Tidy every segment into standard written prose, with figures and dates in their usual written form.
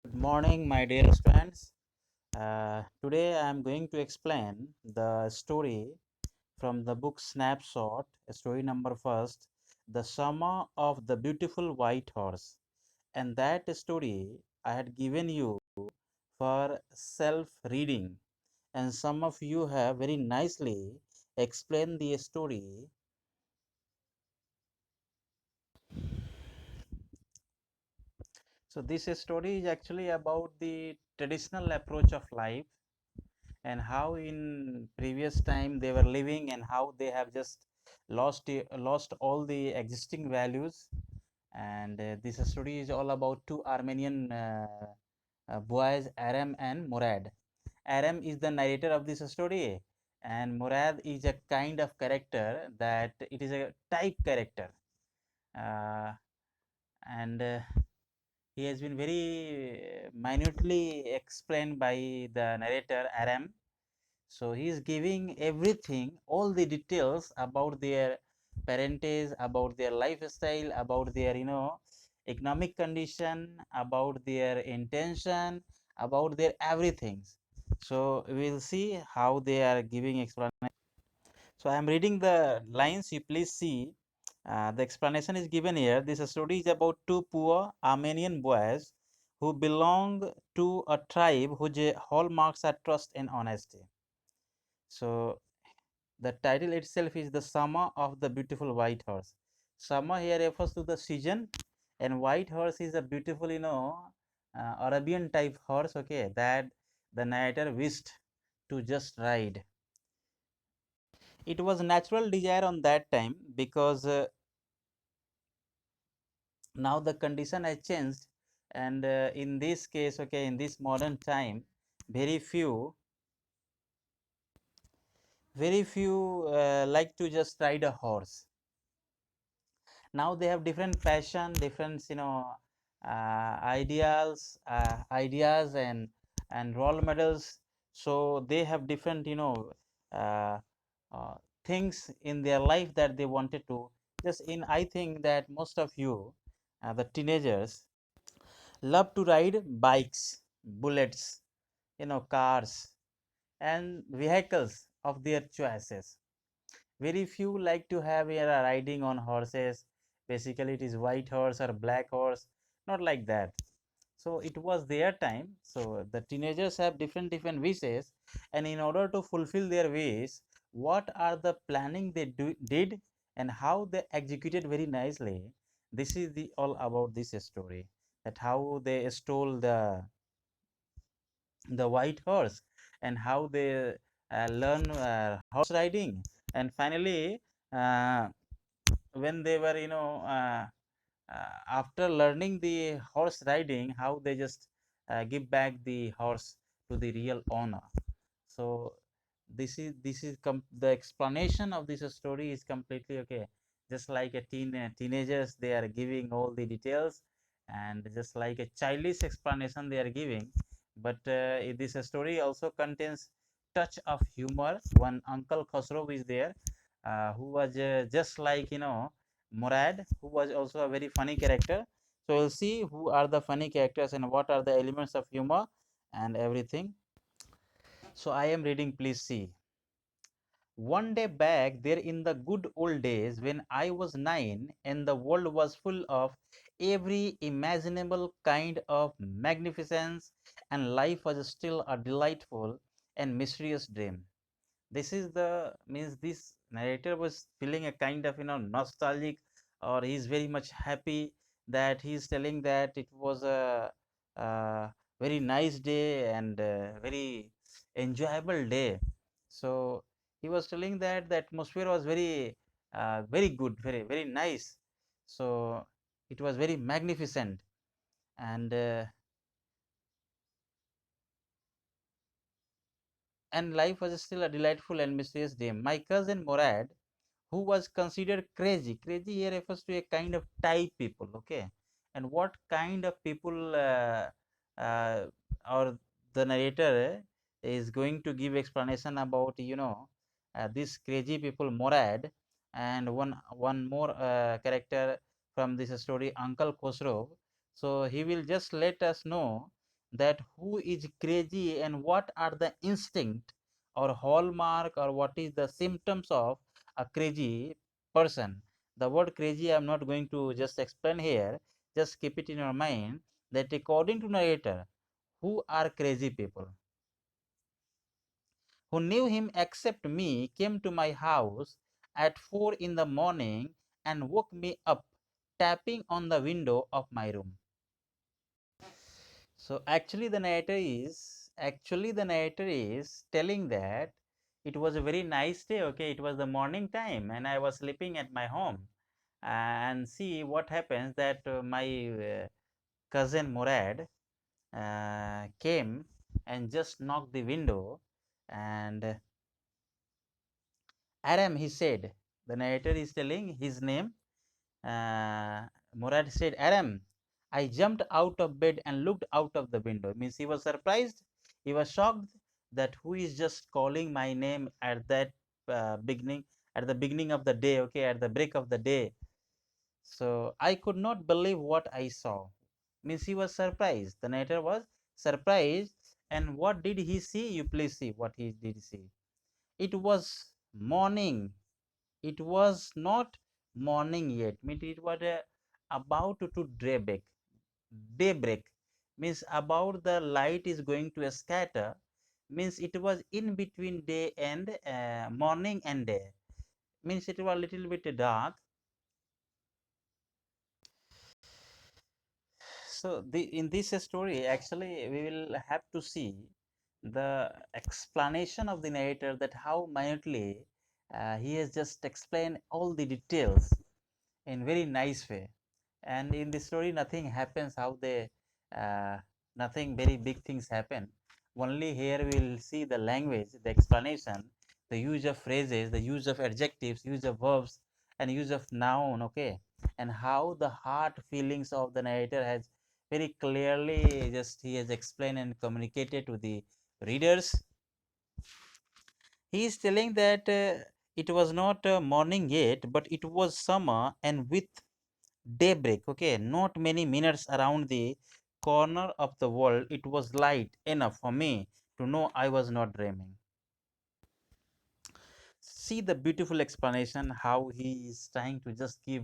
Good morning, my dear students. Today I am going to explain the story from the book Snapshot, story number first, The Summer of the Beautiful White Horse. And that story I had given you for self reading, and some of you have very nicely explained the story. So, this story is actually about the traditional approach of life and how in previous time they were living and how they have just lost all the existing values. And this story is all about two Armenian boys, Aram and Murad. Aram is the narrator of this story, and Murad is a kind of character that it is a type character, uh, and he has been very minutely explained by the narrator Aram. So he is giving everything, all the details about their parentage, about their lifestyle, about their economic condition, about their intention, about their everything. So we will see how they are giving explanation. So I am reading the lines. You please see. The explanation is given here. This story is about two poor Armenian boys who belong to a tribe whose hallmarks are trust and honesty. So the title itself is The Summer of the Beautiful White Horse. Summer here refers to the season, and white horse is a beautiful, Arabian type horse, okay, that the narrator wished to just ride. It was natural desire on that time because now the condition has changed, and in this case, okay, in this modern time, very few, very few like to just ride a horse. Now they have different passion, different ideas and role models. So they have different uh, uh, things in their life that they wanted to just in. I think that most of you, the teenagers, love to ride bikes, bullets, cars and vehicles of their choices. Very few like to have a riding on horses. Basically it is white horse or black horse, not like that. So it was their time. So the teenagers have different wishes, and in order to fulfill their wish, what are the planning they did and how they executed very nicely. This is the all about this story, that how they stole the white horse and how they learn horse riding, and finally uh, when they were after learning the horse riding, how they just give back the horse to the real owner. So the explanation of this story is completely okay. Just like a teenagers, they are giving all the details, and just like a childish explanation they are giving. But this story also contains touch of humor. One Uncle Khosrow is there, who was just like Murad, who was also a very funny character. So we'll see who are the funny characters and what are the elements of humor and everything. So I am reading, please see. One day back there in the good old days when I was 9 and the world was full of every imaginable kind of magnificence and life was still a delightful and mysterious dream. This is the means this narrator was feeling a kind of nostalgic, or he's very much happy that he's telling that it was a very nice day and very enjoyable day. So he was telling that the atmosphere was very good, very nice. So it was very magnificent, and life was still a delightful and mysterious day. My cousin Morad, who was considered crazy. Crazy here refers to a kind of type people, okay? And what kind of people or the narrator is going to give explanation about, this crazy people, Morad, and one more character from this story, Uncle Khosrow. So he will just let us know that who is crazy and what are the instinct or hallmark or what is the symptoms of a crazy person. The word crazy I'm not going to just explain here, just keep it in your mind that according to narrator, who are crazy people? Who knew him except me came to my house at 4 in the morning and woke me up tapping on the window of my room. So actually the narrator is telling that it was a very nice day. Okay, it was the morning time and I was sleeping at my home. And see what happens that my cousin Murad came and just knocked the window, and Aram, he said, the narrator is telling his name. Murad said, Aram, I jumped out of bed and looked out of the window. Means he was surprised, he was shocked that who is just calling my name at that beginning, at the beginning of the day, okay, at the break of the day. So I could not believe what I saw. Means he was surprised. The narrator was surprised. And what did he see? You please see what he did see. It was morning. It was not morning yet. Means it was about to daybreak. Daybreak means about the light is going to scatter. Means it was in between day and morning and day. Means it was a little bit dark. So in this story, actually, we will have to see the explanation of the narrator, that how minutely he has just explained all the details in very nice way. And in the story, nothing happens how they, uh, nothing very big things happen. Only here we will see the language, the explanation, the use of phrases, the use of adjectives, use of verbs, and use of noun. Okay, and how the heart feelings of the narrator has very clearly just he has explained and communicated to the readers. He is telling that it was not morning yet, but it was summer, and with daybreak, okay, not many minutes around the corner of the world, it was light enough for me to know I was not dreaming. See the beautiful explanation how he is trying to just give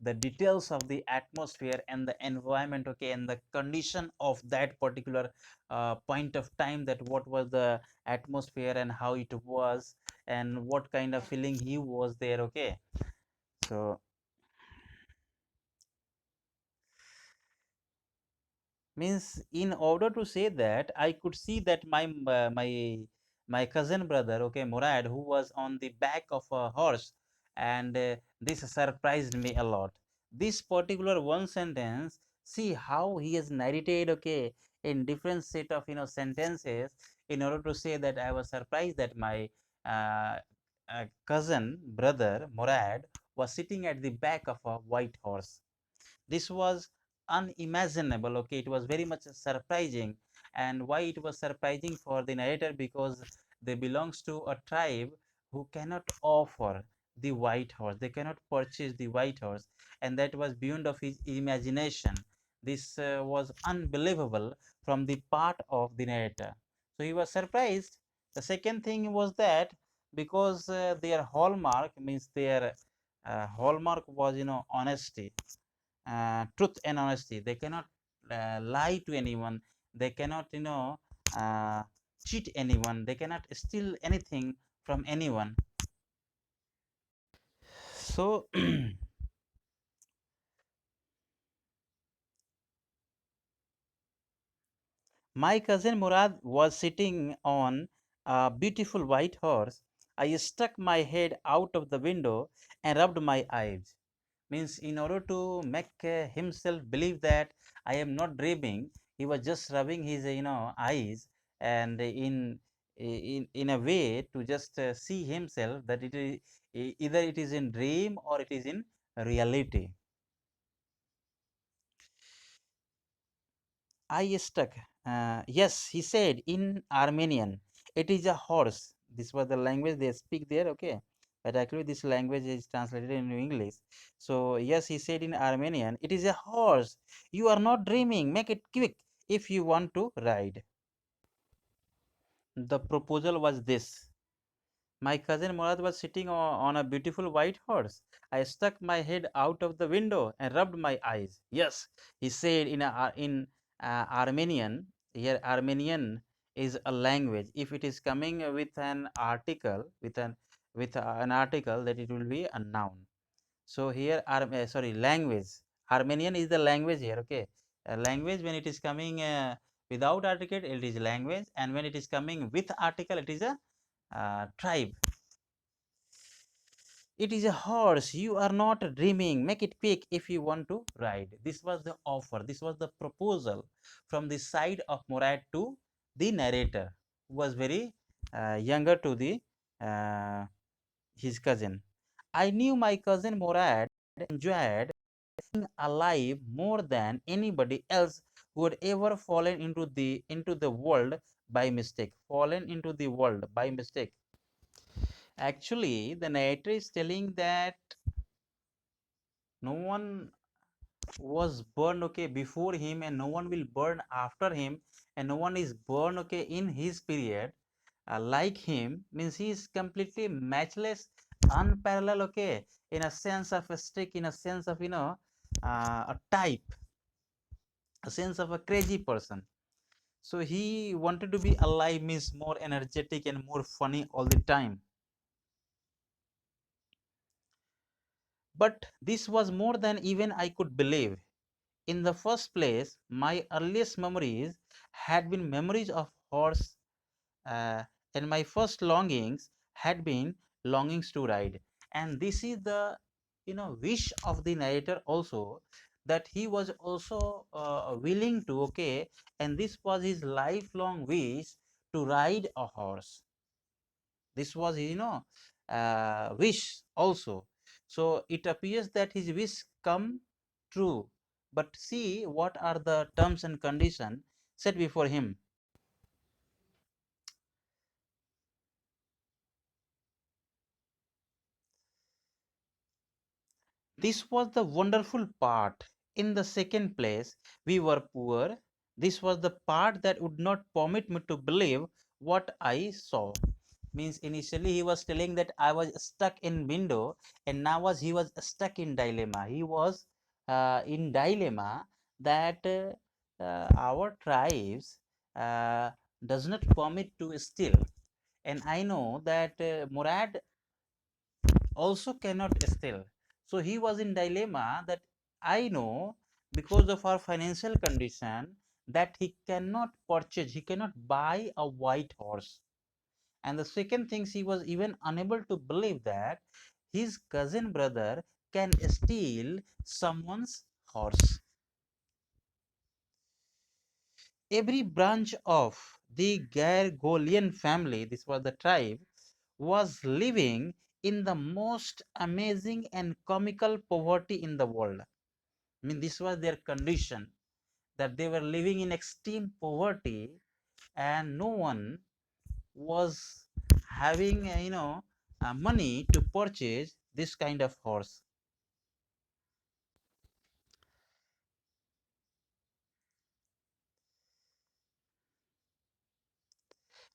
the details of the atmosphere and the environment, okay, and the condition of that particular point of time, that what was the atmosphere and how it was and what kind of feeling he was there. Okay, so means in order to say that I could see that my cousin brother, okay, Murad, who was on the back of a horse, and this surprised me a lot. This particular one sentence, see how he has narrated, okay, in different set of sentences, in order to say that I was surprised that my uh, cousin brother Murad was sitting at the back of a white horse. This was unimaginable. Okay, it was very much surprising. And why it was surprising for the narrator? Because they belongs to a tribe who cannot offer the white horse, they cannot purchase the white horse, and that was beyond of his imagination. This was unbelievable from the part of the narrator, so he was surprised. The second thing was that because their hallmark, means their hallmark was honesty, truth and honesty. They cannot lie to anyone, they cannot uh, cheat anyone, they cannot steal anything from anyone. So my cousin Murad was sitting on a beautiful white horse. I stuck my head out of the window and rubbed my eyes. Means in order to make himself believe that I am not dreaming, he was just rubbing his eyes, and in a way to just see himself that it is either it is in dream or it is in reality. I stuck. Yes, he said in Armenian. It is a horse. This was the language they speak there, okay? But actually, this language is translated into English. So, yes, he said in Armenian, it is a horse. You are not dreaming. Make it quick. if you want to ride. The proposal was this. My cousin Murad was sitting on a beautiful white horse. I stuck my head out of the window and rubbed my eyes. Yes, he said in Armenian. Here, Armenian is a language. If it is coming with an article, with an article, that it will be a noun. So here, sorry, language. Armenian is the language here. Okay, language when it is coming without article, it is language, and when it is coming with article, it is a tribe. It is a horse. You are not dreaming. Make it quick if you want to ride. This was the offer. This was the proposal from the side of Murad to the narrator, who was very younger to the uh, his cousin. I knew my cousin Murad enjoyed being alive more than anybody else who had ever fallen into the world by mistake. Fallen into the world by mistake. Actually, the narrator is telling that no one was burned, okay, before him, and no one will burn after him, and no one is burned, okay, in his period like him. Means he is completely matchless, unparalleled, okay, in a sense of a stick, in a sense of a type, a sense of a crazy person. So he wanted to be alive, means more energetic and more funny all the time. But this was more than even I could believe. In the first place, my earliest memories had been memories of horse, uh, and my first longings had been longings to ride. And this is the wish of the narrator also, that he was also willing to, okay, and this was his lifelong wish to ride a horse. This was his wish also. So it appears that his wish come true, but see what are the terms and conditions set before him. This was the wonderful part. In the second place, we were poor. This was the part that would not permit me to believe what I saw. Means initially he was telling that I was stuck in window, and now was he was stuck in dilemma. He was in dilemma that our tribes uh, does not permit to steal, and I know that Murad also cannot steal. So he was in dilemma that I know, because of our financial condition, that he cannot purchase, he cannot buy a white horse. And the second thing, he was even unable to believe that his cousin brother can steal someone's horse. Every branch of the Gargolian family, this was the tribe, was living in the most amazing and comical poverty in the world. I mean, this was their condition, that they were living in extreme poverty, and no one was having money to purchase this kind of horse.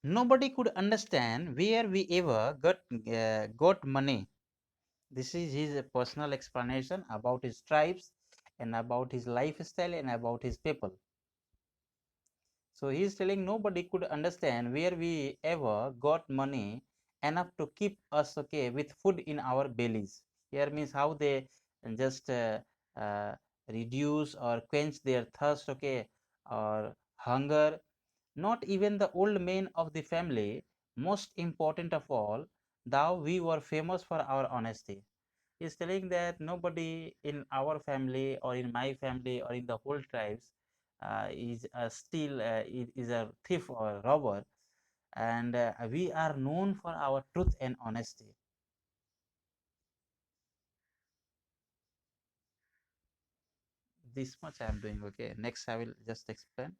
Nobody could understand where we ever got money. This is his personal explanation about his tribes and about his lifestyle and about his people. So he is telling nobody could understand where we ever got money enough to keep us, okay, with food in our bellies. Here means how they just uh, reduce or quench their thirst, okay, or hunger. Not even the old men of the family, most important of all, thou we were famous for our honesty. He's telling that nobody in our family or in my family or in the whole tribes is still is a thief or a robber, and we are known for our truth and honesty. This much I am doing. Okay, next I will just explain.